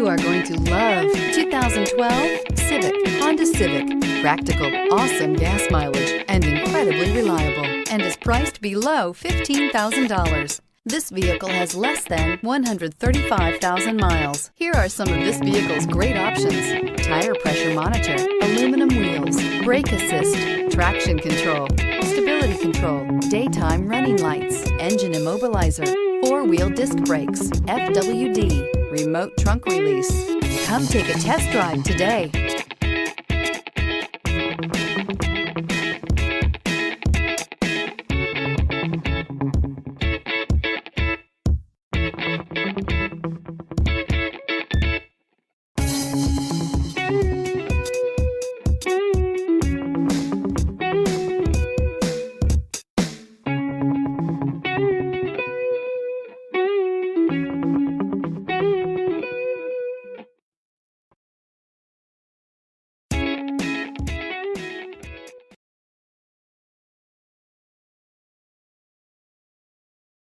You are going to love 2012 Civic, Honda Civic. Practical, awesome gas mileage, and incredibly reliable, and is priced below $15,000. This vehicle has less than 135,000 miles. Here are some of this vehicle's great options: tire pressure monitor, aluminum wheels, brake assist, traction control, stability control, daytime running lights, engine immobilizer, four-wheel disc brakes, FWD, remote trunk release. Come take a test drive today.